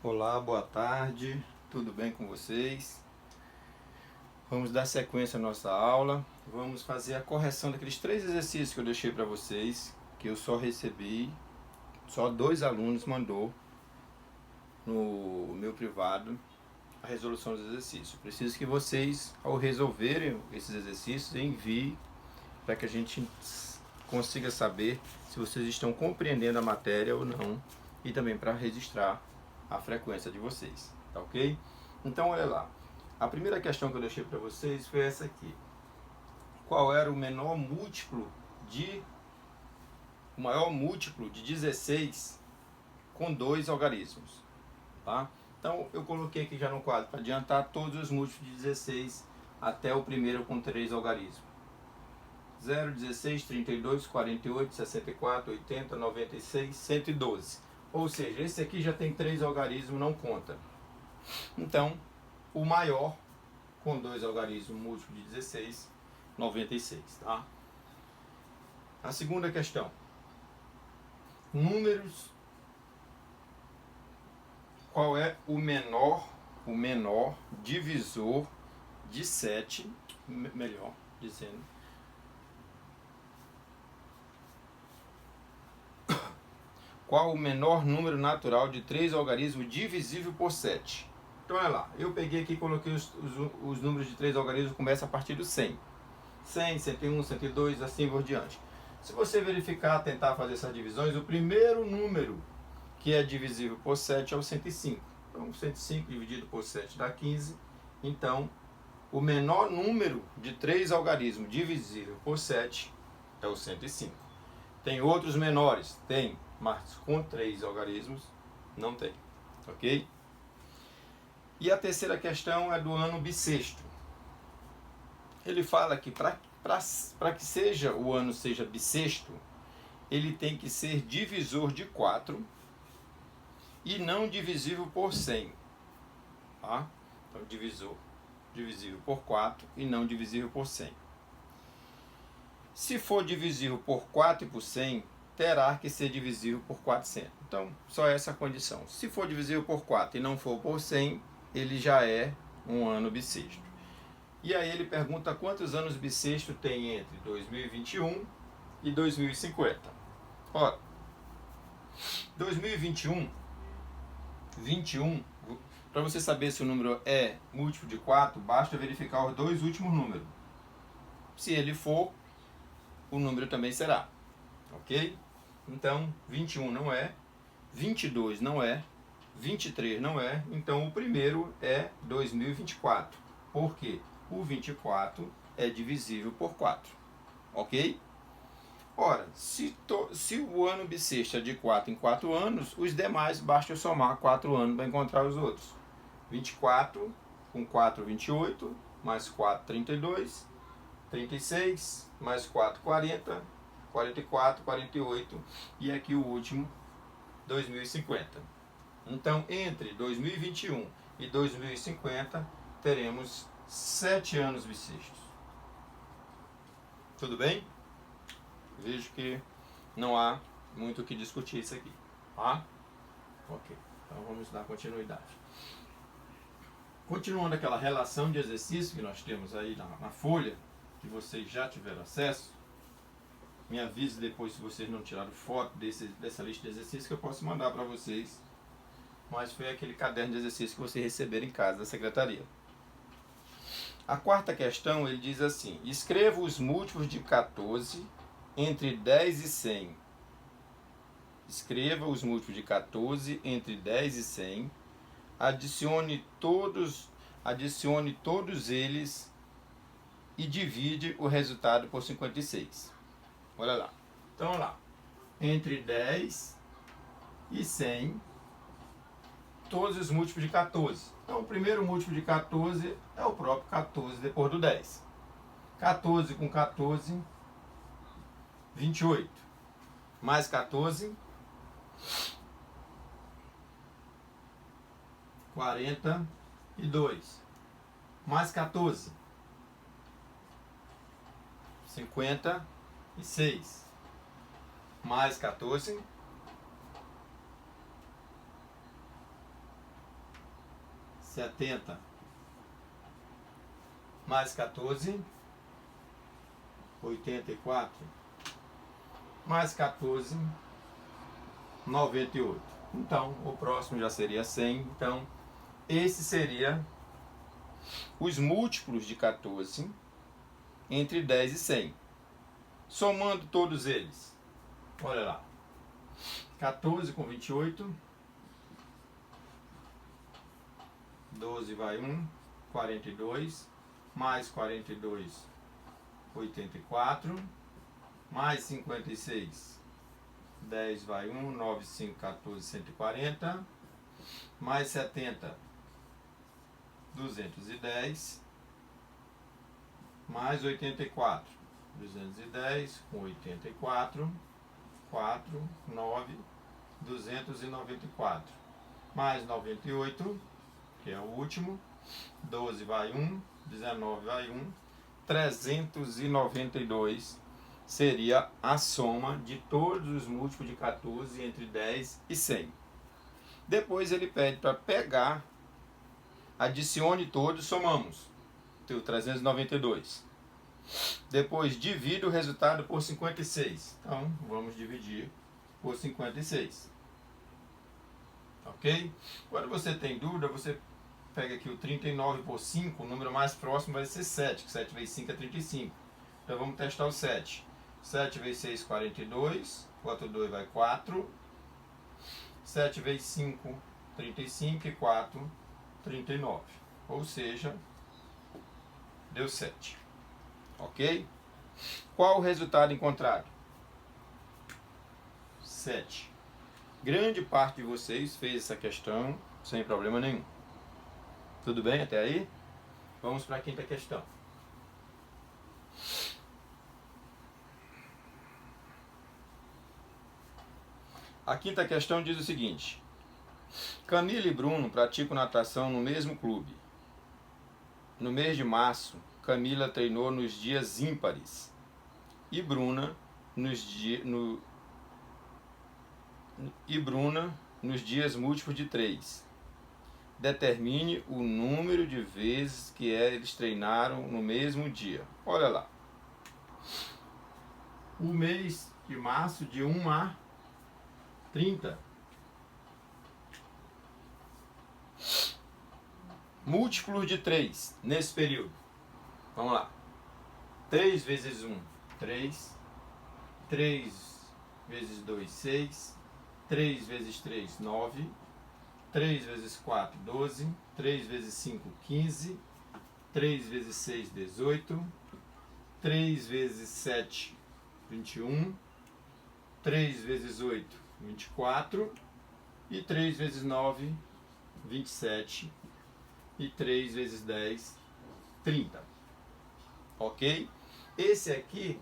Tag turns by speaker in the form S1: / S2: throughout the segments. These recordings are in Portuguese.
S1: Olá, boa tarde, tudo bem com vocês? Vamos dar sequência à nossa aula. Vamos fazer a correção daqueles 3 exercícios que eu deixei para vocês, que eu só recebi, só 2 alunos mandou no meu privado a resolução dos exercícios. Preciso que vocês, ao resolverem esses exercícios, enviem para que a gente consiga saber se vocês estão compreendendo a matéria ou não, e também para registrar a frequência de vocês, tá ok? Então olha lá, a primeira questão que eu deixei para vocês foi essa aqui: qual era o maior múltiplo de 16 com 2 algarismos, tá? Então eu coloquei aqui já no quadro para adiantar todos os múltiplos de 16 até o primeiro com 3 algarismos: 0, 16, 32, 48, 64, 80, 96, 112. Ou seja, esse aqui já tem 3 algarismos, não conta. Então, o maior com 2 algarismos múltiplo de 16, 96, tá? A segunda questão: números. Qual é o menor divisor de 7, melhor dizendo, qual o menor número natural de 3 algarismos divisível por 7? Então olha lá, eu peguei aqui e coloquei os números de 3 algarismos, começa a partir do 100. 100, 101, 102, assim por diante. Se você verificar, tentar fazer essas divisões, o primeiro número que é divisível por 7 é o 105. Então 105 dividido por 7 dá 15. Então o menor número de 3 algarismos divisível por 7 é o 105. Tem outros menores? Tem, mas com 3 algarismos não tem, ok? E a terceira questão é do ano bissexto. Ele fala que para que o ano seja bissexto, ele tem que ser divisor de 4 e não divisível por 100. Tá? Então, divisível por 4 e não divisível por 100. Se for divisível por 4 e por 100, terá que ser divisível por 400. Então, só essa condição. Se for divisível por 4 e não for por 100, ele já é um ano bissexto. E aí ele pergunta quantos anos bissexto tem entre 2021 e 2050. Ora, 2021, 21, para você saber se o número é múltiplo de 4, basta verificar os 2 últimos números. Se ele for, o número também será, ok? Então, 21 não é, 22 não é, 23 não é, então o primeiro é 2024. Por quê? O 24 é divisível por 4, ok? Ora, se o ano bissexto é de 4 em 4 anos, os demais basta eu somar 4 anos para encontrar os outros. 24 com 4, 28, mais 4, 32, 36, mais 4, 40, 44, 48 e aqui o último, 2050. Então, entre 2021 e 2050, teremos 7 anos bissextos. Tudo bem? Vejo que não há muito o que discutir isso aqui, tá? Ok, então vamos dar continuidade. Continuando aquela relação de exercício que nós temos aí na folha, que vocês já tiveram acesso, me avise depois se vocês não tiraram foto dessa lista de exercícios que eu posso mandar para vocês, mas foi aquele caderno de exercício que vocês receberam em casa da secretaria. A quarta questão, ele diz assim: escreva os múltiplos de 14 entre 10 e 100. Escreva os múltiplos de 14 entre 10 e 100. Adicione todos eles e divide o resultado por 56. Olha lá. Então, olha lá. Entre 10 e 100, todos os múltiplos de 14. Então, o primeiro múltiplo de 14 é o próprio 14 depois do 10. 14 com 14, 28. Mais 14, 42. Mais 14, 56. Mais 14, 70 mais 14, 84, mais 14, 98. Então, o próximo já seria 100. Então, esse seria os múltiplos de 14 entre 10 e 100. Somando todos eles, olha lá, 14 com 28, 12 vai 1, 42, mais 42, 84, mais 56, 10 vai 1, 9, 5, 14, 140, mais 70, 210, mais 84, 210 com 84, 4, 9, 294, mais 98, que é o último, 12 vai 1, 19 vai 1, 392 seria a soma de todos os múltiplos de 14 entre 10 e 100. Depois ele pede para pegar, adicione todos, somamos, tem 392. Depois divide o resultado por 56. Então vamos dividir por 56. Ok? Quando você tem dúvida, você pega aqui o 39 por 5, o número mais próximo vai ser 7, que 7 vezes 5 é 35. Então vamos testar o 7. 7 vezes 6, 42. 4, 2 vai 4. 7 vezes 5, 35. E 4, 39. Ou seja, deu 7. Ok? Qual o resultado encontrado? 7. Grande parte de vocês fez essa questão sem problema nenhum. Tudo bem até aí? Vamos para a quinta questão. A quinta questão diz o seguinte: Camila e Bruno praticam natação no mesmo clube. No mês de março, Camila treinou nos dias ímpares e Bruna nos dias múltiplos de 3. Determine o número de vezes que eles treinaram no mesmo dia. Olha lá. O mês de março, de 1 a 30. Múltiplos de 3 nesse período. Vamos lá. 3 vezes 1, 3. 3 vezes 2, 6. 3 vezes 3, 9. 3 vezes 4, 12. 3 vezes 5, 15. 3 vezes 6, 18. 3 vezes 7, 21. 3 vezes 8, 24. E 3 vezes 9, 27. E 3 vezes 10, 30. Ok? Esse aqui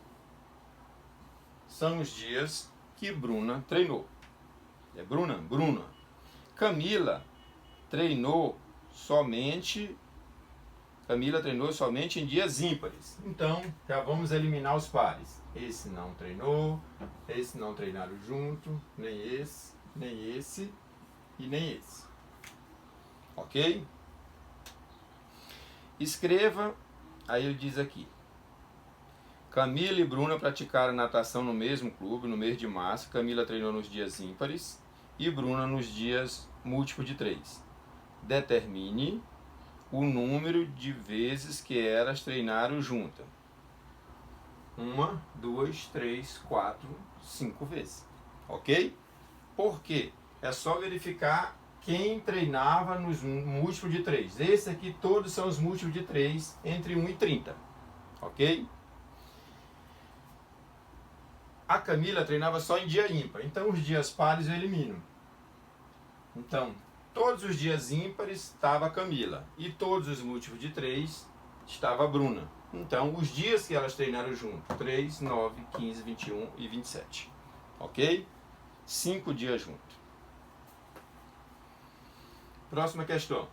S1: são os dias que Bruna treinou. É Bruna? Camila treinou somente em dias ímpares. Então, já vamos eliminar os pares. Esse não treinou, esse não treinaram junto, nem esse e nem esse. Ok? Escreva, aí ele diz aqui: Camila e Bruna praticaram natação no mesmo clube no mês de março. Camila treinou nos dias ímpares e Bruna nos dias múltiplos de 3. Determine o número de vezes que elas treinaram juntas. 1, 2, 3, 4, 5 vezes. Ok? Por quê? É só verificar quem treinava nos múltiplos de 3. Esse aqui todos são os múltiplos de 3 entre 1 e 30. Ok? A Camila treinava só em dia ímpar, então os dias pares eu elimino. Então, todos os dias ímpares estava a Camila e todos os múltiplos de 3 estava a Bruna. Então, os dias que elas treinaram junto, 3, 9, 15, 21 e 27. Ok? 5 dias juntos. Próxima questão.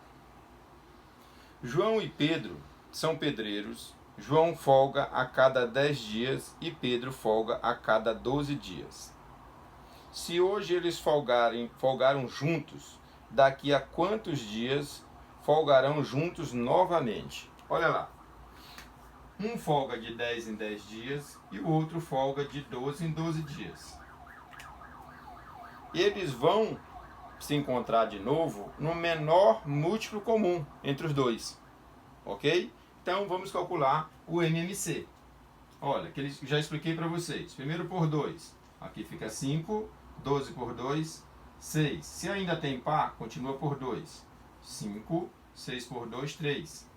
S1: João e Pedro são pedreiros. João folga a cada 10 dias e Pedro folga a cada 12 dias. Se hoje eles folgaram juntos, daqui a quantos dias folgarão juntos novamente. Olha lá. Um folga de 10 em 10 dias e o outro folga de 12 em 12 dias. Eles vão se encontrar de novo no menor múltiplo comum entre os dois. Ok? Então vamos calcular o MMC. Olha, que já expliquei para vocês. Primeiro por 2. Aqui fica 5. 12 por 2, 6. Se ainda tem par, continua por 2. 5. 6 por 2, 3.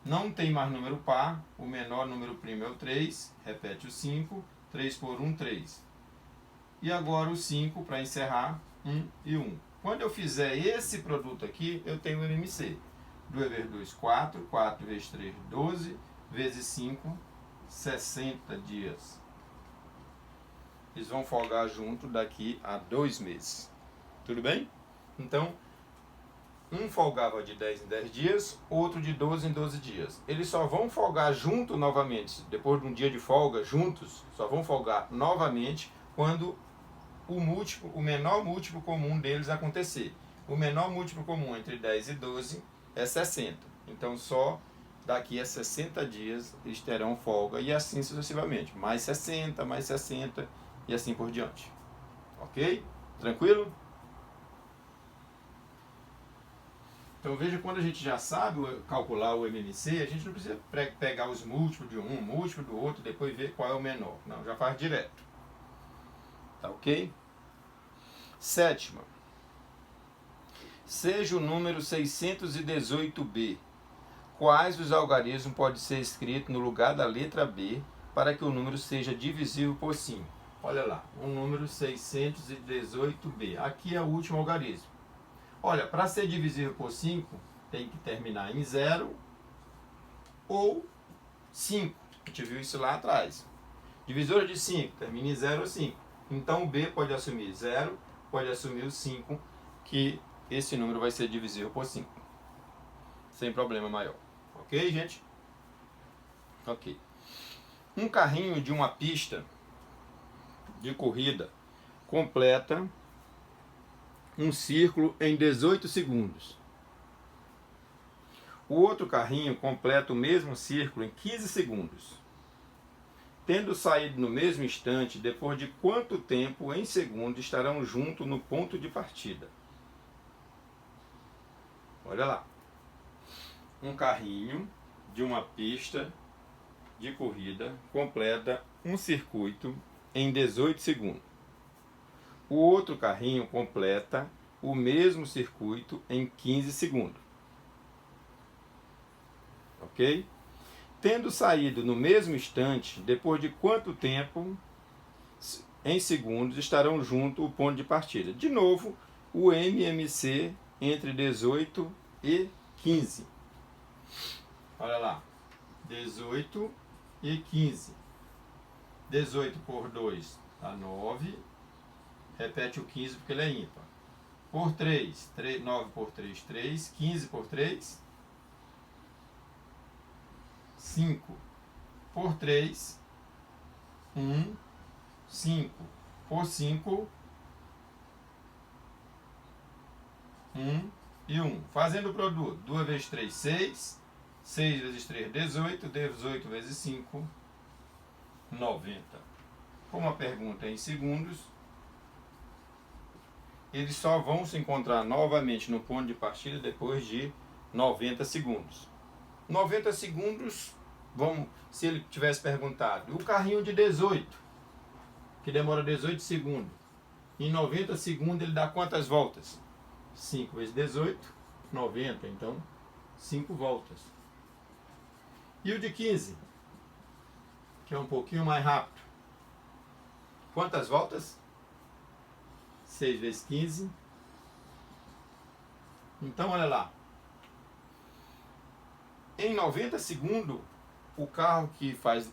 S1: Não tem mais número par. O menor número primo é o 3. Repete o 5. 3 por 1, 3. E agora o 5 para encerrar. 1 e 1. Quando eu fizer esse produto aqui, eu tenho o MMC. 2 vezes 2, 4. 4 vezes 3, 12. Vezes 5, 60 dias. Eles vão folgar junto daqui a 2 meses. Tudo bem? Então, um folgava de 10 em 10 dias, outro de 12 em 12 dias. Eles só vão folgar junto novamente, depois de um dia de folga, juntos, só vão folgar novamente quando o menor múltiplo comum deles acontecer. O menor múltiplo comum entre 10 e 12 é 60. Então, só daqui a 60 dias eles terão folga e assim sucessivamente. Mais 60, mais 60 e assim por diante. Ok? Tranquilo? Então veja, quando a gente já sabe calcular o MMC, a gente não precisa pegar os múltiplos de um, múltiplo do outro, depois ver qual é o menor. Não, já faz direto. Tá ok? Sétima. Seja o número 618b. Quais os algarismos podem ser escritos no lugar da letra B para que o número seja divisível por 5? Olha lá, o número 618b. Aqui é o último algarismo. Olha, para ser divisível por 5, tem que terminar em 0 ou 5. A gente viu isso lá atrás. Divisor de 5, termina em 0 ou 5. Então o B pode assumir 0, pode assumir o 5, que esse número vai ser divisível por 5. Sem problema maior. Ok, gente? Ok. Um carrinho de uma pista de corrida completa um círculo em 18 segundos. O outro carrinho completa o mesmo círculo em 15 segundos. Tendo saído no mesmo instante, depois de quanto tempo em segundos estarão juntos no ponto de partida? Olha lá. Um carrinho de uma pista de corrida completa um circuito em 18 segundos. O outro carrinho completa o mesmo circuito em 15 segundos. Ok? Tendo saído no mesmo instante, depois de quanto tempo em segundos estarão juntos o ponto de partida? De novo, o MMC entre 18 e 15. Olha lá, 18 e 15. 18 por 2 dá 9. Repete o 15 porque ele é ímpar. Por 3, 9 por 3, 3. 15 por 3, 5. Por 3, 1. 5. Por 5, 1 e 1. Fazendo o produto. 2 vezes 3, 6. 6 vezes 3, 18. 18 vezes 5, 90. Como a pergunta é em segundos, eles só vão se encontrar novamente no ponto de partida depois de 90 segundos. 90 segundos, se ele tivesse perguntado, o carrinho de 18, que demora 18 segundos, em 90 segundos ele dá quantas voltas? 5 vezes 18, 90, então 5 voltas. E o de 15, que é um pouquinho mais rápido, quantas voltas? 6 vezes 15. Então, olha lá. Em 90 segundos, o carro que faz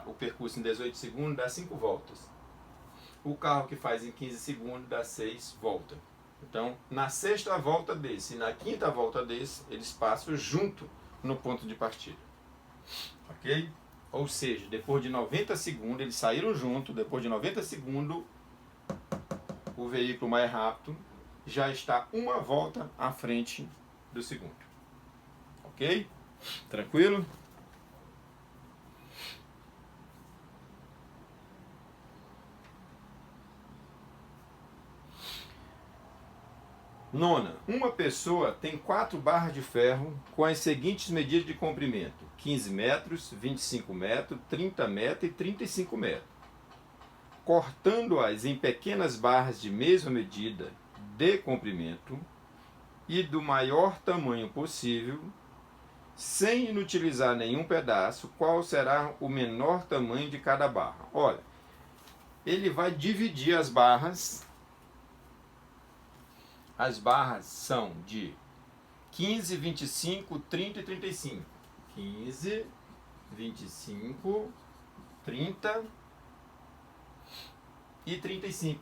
S1: o percurso em 18 segundos dá 5 voltas. O carro que faz em 15 segundos dá 6 voltas. Então, na sexta volta desse e na quinta volta desse, eles passam junto no ponto de partida. Ok? Ou seja, depois de 90 segundos, eles saíram junto. Depois de 90 segundos, o veículo mais rápido já está uma volta à frente do segundo. Ok? Tranquilo? Nona, uma pessoa tem 4 barras de ferro com as seguintes medidas de comprimento: 15 metros, 25 metros, 30 metros e 35 metros. Cortando-as em pequenas barras de mesma medida de comprimento e do maior tamanho possível, sem inutilizar nenhum pedaço, qual será o menor tamanho de cada barra? Olha, ele vai dividir as barras. As barras são de 15, 25, 30 e 35. 15, 25, 30 e 35.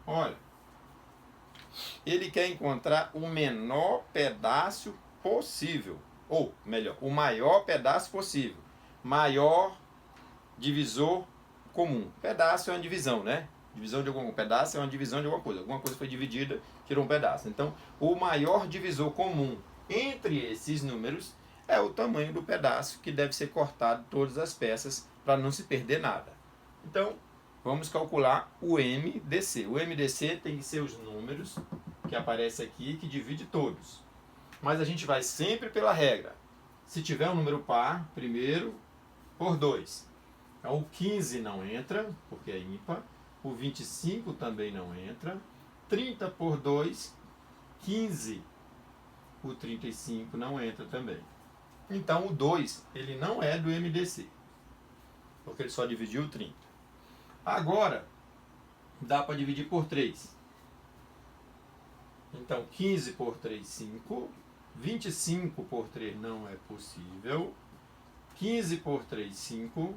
S1: Olha, ele quer encontrar o menor pedaço possível, ou melhor, o maior pedaço possível. Maior divisor comum. Pedaço é uma divisão, né? Divisão de algum pedaço é uma divisão de alguma coisa. Alguma coisa foi dividida, tirou um pedaço. Então, o maior divisor comum entre esses números é o tamanho do pedaço que deve ser cortado todas as peças para não se perder nada. Então, vamos calcular o MDC. O MDC tem que ser os números que aparecem aqui, que divide todos. Mas a gente vai sempre pela regra. Se tiver um número par, primeiro por 2. Então, o 15 não entra, porque é ímpar. O 25 também não entra. 30 por 2, 15. O 35 não entra também. Então, o 2, ele não é do MDC, porque ele só dividiu 30. Agora, dá para dividir por 3. Então, 15 por 3, 5. 25 por 3 não é possível. 15 por 3, 5.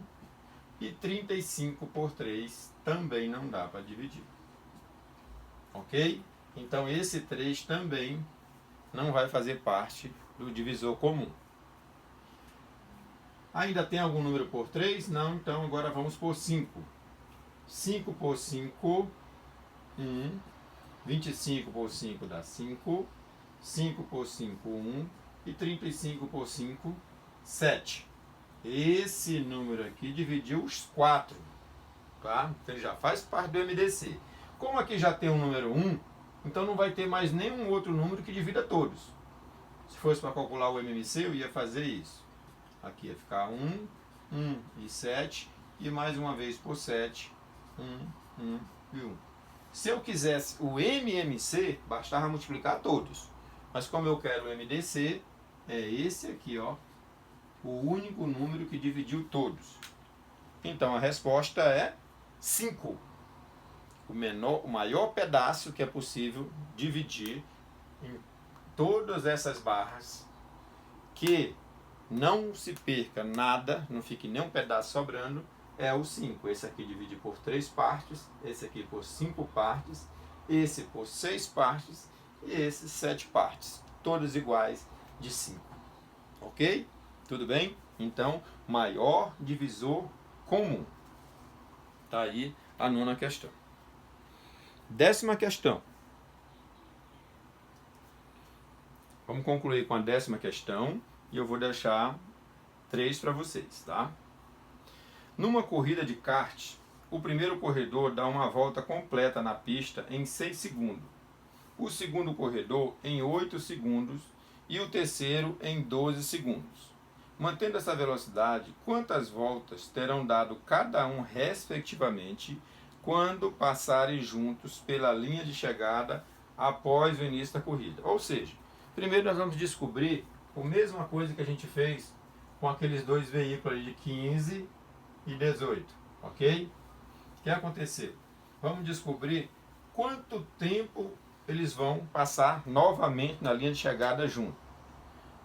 S1: E 35 por 3 também não dá para dividir. Ok? Então, esse 3 também não vai fazer parte do divisor comum. Ainda tem algum número por 3? Não, então agora vamos por 5. 5 por 5, 1. 25 por 5 dá 5. 5 por 5, 1. E 35 por 5, 7. Esse número aqui dividiu os 4. Tá? Então ele já faz parte do MDC. Como aqui já tem um número 1, então não vai ter mais nenhum outro número que divida todos. Se fosse para calcular o MMC, eu ia fazer isso. Aqui ia ficar 1, 1 e 7. E mais uma vez por 7, 1, 1 e 1. Se eu quisesse o MMC, bastava multiplicar todos. Mas como eu quero o MDC, é esse aqui, ó, o único número que dividiu todos. Então a resposta é 5. O maior pedaço que é possível dividir em todas essas barras, que não se perca nada, não fique nenhum pedaço sobrando, é o 5. Esse aqui divide por 3 partes, esse aqui por 5 partes, esse por 6 partes e esse 7 partes, todos iguais de 5. Ok? Tudo bem? Então, maior divisor comum. Está aí a 9ª questão. 10ª questão. Vamos concluir com a 10ª questão e eu vou deixar 3 para vocês, tá? Numa corrida de kart, o primeiro corredor dá uma volta completa na pista em 6 segundos. O segundo corredor em 8 segundos e o terceiro em 12 segundos. Mantendo essa velocidade, quantas voltas terão dado cada um respectivamente quando passarem juntos pela linha de chegada após o início da corrida? Ou seja, primeiro nós vamos descobrir a mesma coisa que a gente fez com aqueles dois veículos de 15 e 18, ok? O que aconteceu? Vamos descobrir quanto tempo eles vão passar novamente na linha de chegada junto.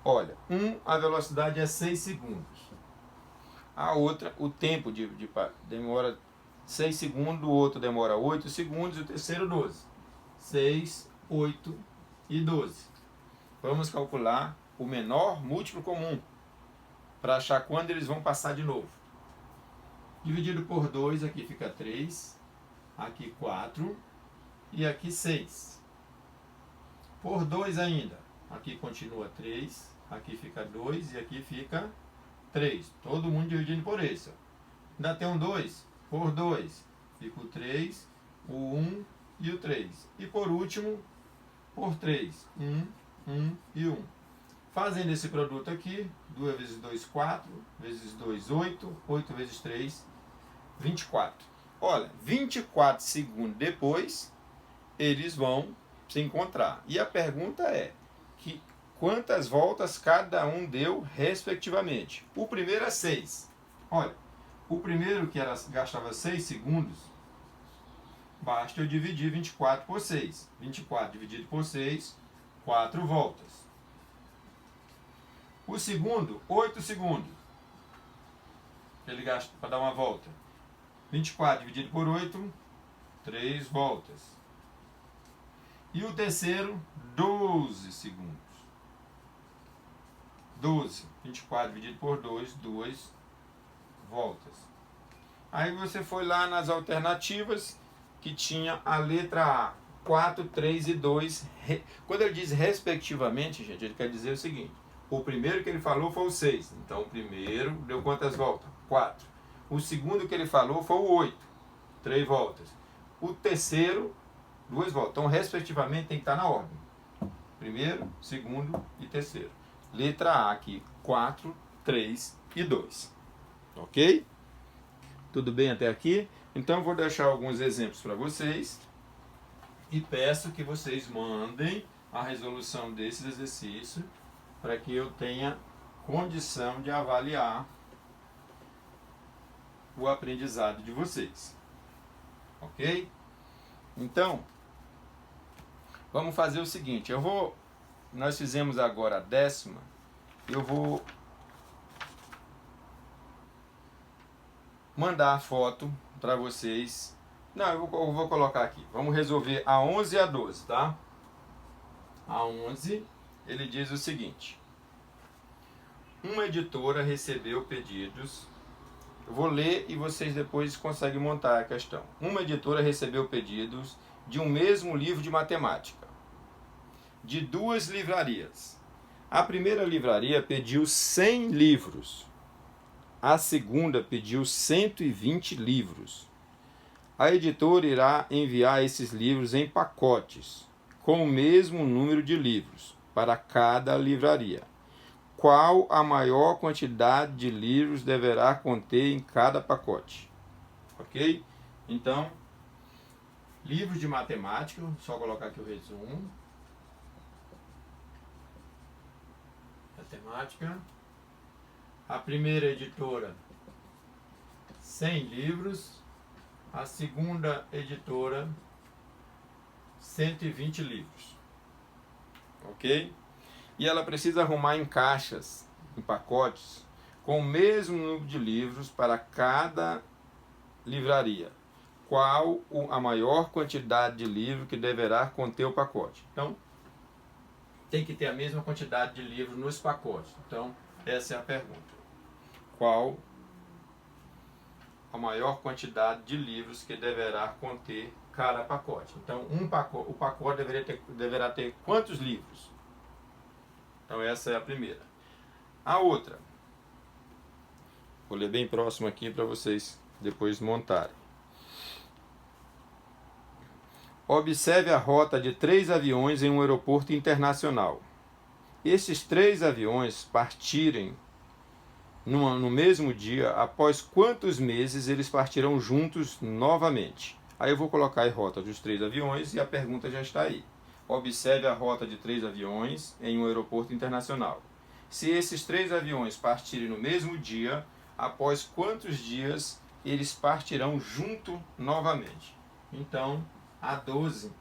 S1: Olha, a velocidade é 6 segundos. A outra, o tempo demora 6 segundos, o outro demora 8 segundos e o terceiro 12. 6, 8 e 12. Vamos calcular o menor múltiplo comum para achar quando eles vão passar de novo. Dividido por 2, aqui fica 3, aqui 4 e aqui 6. por 2 ainda. Aqui continua 3, aqui fica 2 e aqui fica 3. Todo mundo dividindo por esse. Ó. Ainda tem um 2, por 2. Fica o 3, o 1 e o 3. E por último, por 3. 1 e 1. Fazendo esse produto aqui, 2 vezes 2, 4, vezes 2, 8, 8 vezes 3, 24. Olha, 24 segundos depois, eles vão se encontrar. E a pergunta é, quantas voltas cada um deu respectivamente? O primeiro é 6. Olha, o primeiro que gastava 6 segundos, basta eu dividir 24 por 6. 24 dividido por 6, 4 voltas. O segundo, 8 segundos. Ele gasta para dar uma volta. 24 dividido por 8, 3 voltas. E o terceiro, 12 segundos. 12. 24 dividido por 2, 2 voltas. Aí você foi lá nas alternativas que tinha a letra A, 4, 3 e 2. Quando ele diz respectivamente, gente, ele quer dizer o seguinte. O primeiro que ele falou foi o 6. Então o primeiro deu quantas voltas? 4. O segundo que ele falou foi o 8. 3 voltas. O terceiro, 2 voltas. Então, respectivamente, tem que estar na ordem. Primeiro, segundo e terceiro. Letra A aqui, 4, 3 e 2. Ok? Tudo bem até aqui? Então, eu vou deixar alguns exemplos para vocês. E peço que vocês mandem a resolução desses exercícios para que eu tenha condição de avaliar o aprendizado de vocês. Ok? Então, vamos fazer o seguinte. Nós fizemos agora a 10ª. Eu vou mandar a foto para vocês. Não, eu vou colocar aqui. Vamos resolver a 11 e a 12, tá? A 11, ele diz o seguinte. Uma editora recebeu pedidos. Eu vou ler e vocês depois conseguem montar a questão. Uma editora recebeu pedidos de um mesmo livro de matemática, de 2 livrarias. A primeira livraria pediu 100 livros. A segunda pediu 120 livros. A editora irá enviar esses livros em pacotes, com o mesmo número de livros, para cada livraria. Qual a maior quantidade de livros deverá conter em cada pacote? Ok? Então, livros de matemática, só colocar aqui o resumo. Matemática. A primeira editora, 100 livros. A segunda editora, 120 livros. Ok? E ela precisa arrumar em caixas, em pacotes, com o mesmo número de livros para cada livraria. Qual a maior quantidade de livros que deverá conter o pacote? Então, tem que ter a mesma quantidade de livros nos pacotes. Então, essa é a pergunta. Qual a maior quantidade de livros que deverá conter cada pacote? Então, o pacote deverá ter quantos livros? Então, essa é a primeira. A outra, vou ler bem próximo aqui para vocês depois montarem. Observe a rota de 3 aviões em um aeroporto internacional. Esses 3 aviões partirem no mesmo dia, após quantos meses eles partirão juntos novamente? Aí eu vou colocar a rota dos 3 aviões e a pergunta já está aí. Observe a rota de 3 aviões em um aeroporto internacional. Se esses 3 aviões partirem no mesmo dia, após quantos dias eles partirão junto novamente? Então, a 12,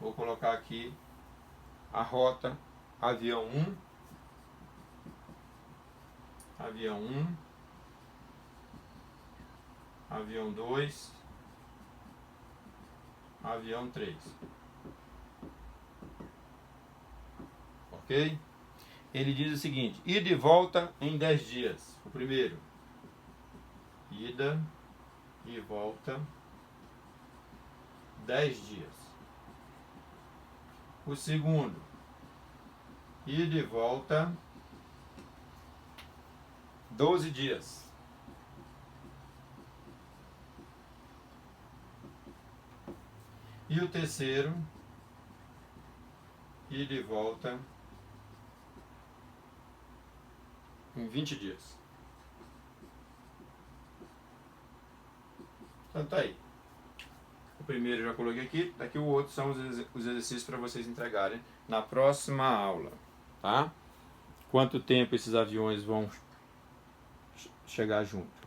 S1: vou colocar aqui a rota avião 1, avião 1, avião 2, avião 3. Ok? Ele diz o seguinte, ida e volta em 10 dias. O primeiro, ida e volta 10 dias. O segundo, ida e volta, 12 dias. E o terceiro, ida e volta, em 20 dias. Então tá aí. O primeiro eu já coloquei aqui, daqui o outro são os exercícios para vocês entregarem na próxima aula, tá? Quanto tempo esses aviões vão chegar junto?